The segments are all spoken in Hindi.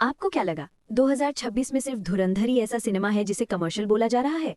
आपको क्या लगा 2026 में सिर्फ धुरंधर ही ऐसा सिनेमा है जिसे कमर्शियल बोला जा रहा है?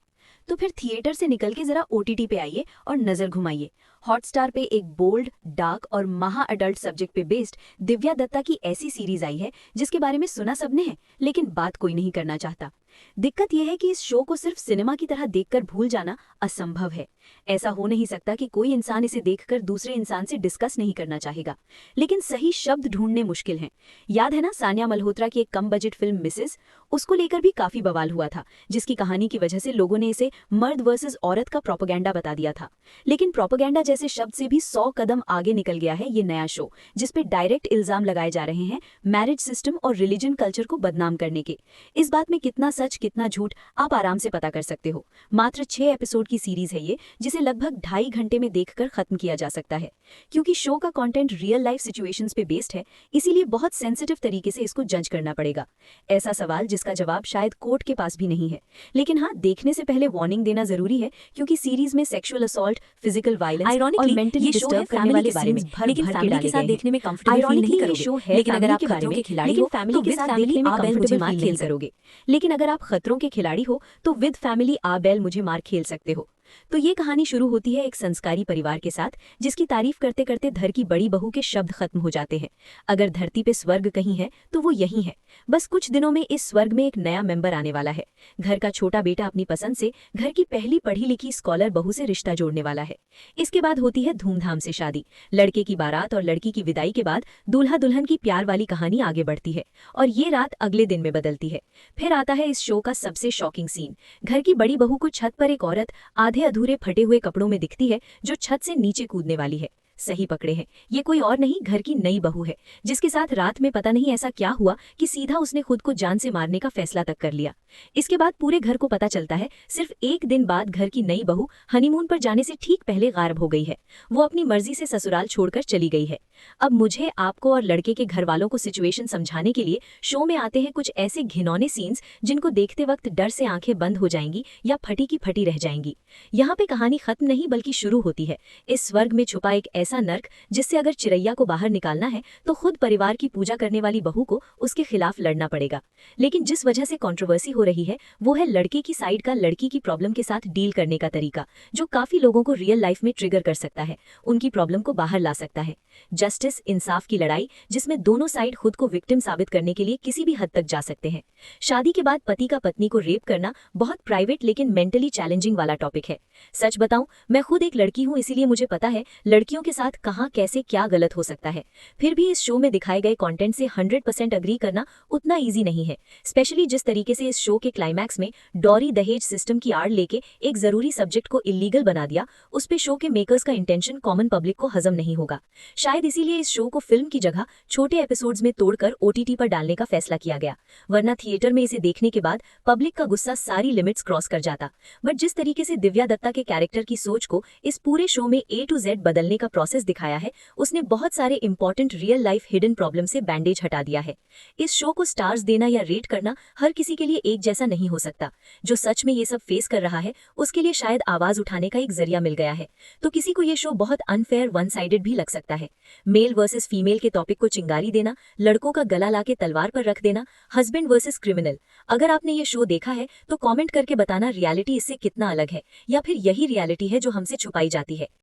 तो फिर थिएटर से निकल के जरा ओटीटी पे आइए और नजर घुमाइए। हॉटस्टार पे एक बोल्ड, डार्क और महा अडल्ट सब्जेक्ट पे बेस्ड दिव्या दत्ता की ऐसी सीरीज आई है जिसके बारे में सुना सबने है, लेकिन बात कोई नहीं करना चाहता। दिक्कत यह है कि इस शो को सिर्फ सिनेमा की तरह देखकर भूल जाना असंभव है। ऐसा हो नहीं सकता कि कोई इंसान इसे देखकर दूसरे इंसान से डिस्कस नहीं करना चाहेगा, लेकिन सही शब्द ढूंढने मुश्किल हैं। याद है ना सानिया मल्होत्रा की एक कम बजट फिल्म मिसेस? उसको लेकर भी काफी बवाल हुआ था, जिसकी कहानी की वजह से लोगों ने इसे मर्द वर्सेस औरत का प्रोपेगेंडा बता दिया था। लेकिन प्रोपेगेंडा जैसे शब्द से भी 100 कदम आगे निकल गया है ये नया शो, जिसपे डायरेक्ट इल्जाम लगाए जा रहे हैं मैरिज सिस्टम और रिलीजन कल्चर को बदनाम करने के। इस बात में कितना सच कितना झूठ आप आराम से पता कर सकते हो। मात्र 6 एपिसोड की सीरीज है ये, जिसे लगभग 2.5 घंटे में देखकर खत्म किया जा सकता है। क्योंकि शो का कंटेंट रियल लाइफ सिचुएशंस पे बेस्ड है, इसीलिए बहुत सेंसिटिव तरीके से इसको जज करना पड़ेगा। ऐसा सवाल जिसका जवाब शायद कोर्ट के पास भी नहीं है। लेकिन हाँ, देखने से पहले वार्निंग देना जरूरी है, क्योंकि सीरीज में सेक्सुअल असॉल्ट, फिजिकल वायलेंस और मेंटली डिस्टर्ब करने वाले बारे में लेकिन फैमिली के साथ देखने में कंफर्टेबल फील नहीं करोगे। शो है लेकिन अगर आप खतरों के खिलाड़ी हो फैमिली के साथ देखने में कंफर्टेबल फील करोगे। लेकिन अगर आप खतरों के खिलाड़ी हो तो विद फैमिली आ बैल मुझे मार खेल सकते हो। तो ये कहानी शुरू होती है एक संस्कारी परिवार के साथ, जिसकी तारीफ करते करते धर की बड़ी बहू के शब्द खत्म हो जाते हैं। अगर धरती पे स्वर्ग कहीं है तो वो यही है। बस कुछ दिनों में इस स्वर्ग में एक नया मेंबर आने वाला है। घर का छोटा बेटा अपनी पसंद से घर की पहली पढ़ी लिखी स्कॉलर बहू से रिश्ता जोड़ने वाला है। इसके बाद होती है धूमधाम से शादी। लड़के की बारात और लड़की की विदाई के बाद दूल्हा दुल्हन की प्यार वाली कहानी आगे बढ़ती है और ये रात अगले दिन में बदलती है। फिर आता है इस शो का सबसे शॉकिंग सीन। घर की बड़ी बहू को छत पर एक औरत आधे अधूरे फटे हुए कपड़ों में दिखती है, जो छत से नीचे कूदने वाली है। सही पकड़े हैं, ये कोई और नहीं घर की नई बहू है, जिसके साथ रात में पता नहीं ऐसा क्या हुआ कि सीधा उसने खुद को जान से मारने का फैसला तक कर लिया। इसके बाद पूरे घर को पता चलता है सिर्फ एक दिन बाद घर की नई बहू हनीमून पर जाने से ठीक पहले गायब हो गई है। वो अपनी मर्जी से ससुराल छोड़कर चली गई है। अब मुझे, आपको और लड़के के घर वालों को सिचुएशन समझाने के लिए शो में आते हैं कुछ ऐसे घिनौने सीन्स जिनको देखते वक्त डर से आंखें बंद हो जाएंगी या फटी की फटी रह जाएंगी। यहाँ पे कहानी खत्म नहीं बल्कि शुरू होती है। इस स्वर्ग में छुपा एक ऐसा नर्क जिससे अगर चिरैया को बाहर निकालना है तो खुद परिवार की पूजा करने वाली बहू को उसके खिलाफ लड़ना पड़ेगा। लेकिन जिस वजह से कंट्रोवर्सी हो रही है वो है लड़के की साइड का लड़की की प्रॉब्लम के साथ डील करने का तरीका, जो काफी लोगों को रियल लाइफ में ट्रिगर कर सकता है, उनकी प्रॉब्लम को बाहर ला सकता है। जस्टिस, इंसाफ की लड़ाई जिसमें दोनों साइड खुद को विक्टिम साबित करने के लिए किसी भी हद तक जा सकते हैं। शादी के बाद पति का पत्नी को रेप करना बहुत प्राइवेट लेकिन मेंटली चैलेंजिंग वाला टॉपिक है। सच बताऊं, मैं खुद एक लड़की हूं, इसीलिए मुझे पता है लड़कियों के साथ कहां कैसे क्या गलत हो सकता है। फिर भी इस शो में दिखाए गए कंटेंट से 100% अग्री करना उतना ईजी नहीं है, स्पेशली जिस तरीके से इस शो के क्लाइमैक्स में डॉरी दहेज सिस्टम की आड़ लेके एक जरूरी सब्जेक्ट को इलीगल बना दिया। उस पे शो के मेकर्स का इंटेंशन कॉमन पब्लिक को हजम नहीं होगा। शायद इसीलिए इस शो को फिल्म की जगह छोटे एपिसोड्स में तोड़कर ओटीटी पर डालने का फैसला किया गया, वरना थिएटर में इसे देखने के बाद पब्लिक का गुस्सा सारी लिमिट्स क्रॉस कर जाता। बट जिस तरीके से दिव्या दत्ता के कैरेक्टर की सोच को इस पूरे शो में A to Z बदलने का प्रोसेस दिखाया है, उसने बहुत सारे important real life hidden problem से बैंडेज हटा दिया है। इस शो को स्टार्स देना या रेट करना हर किसी के लिए एक जैसा नहीं हो सकता। जो सच में ये सब फेस कर रहा है उसके लिए शायद आवाज उठाने का एक जरिया मिल गया है, तो किसी को ये शो बहुत अनफेयर, वन साइडेड भी लग सकता है। मेल वर्सेस फीमेल के टॉपिक को चिंगारी देना, लड़कों का गला लाके तलवार पर रख देना, हस्बैंड वर्सेस क्रिमिनल। अगर आपने ये शो देखा है तो कमेंट करके बताना रियलिटी इससे कितना अलग है, या फिर यही रियलिटी है जो हमसे छुपाई जाती है।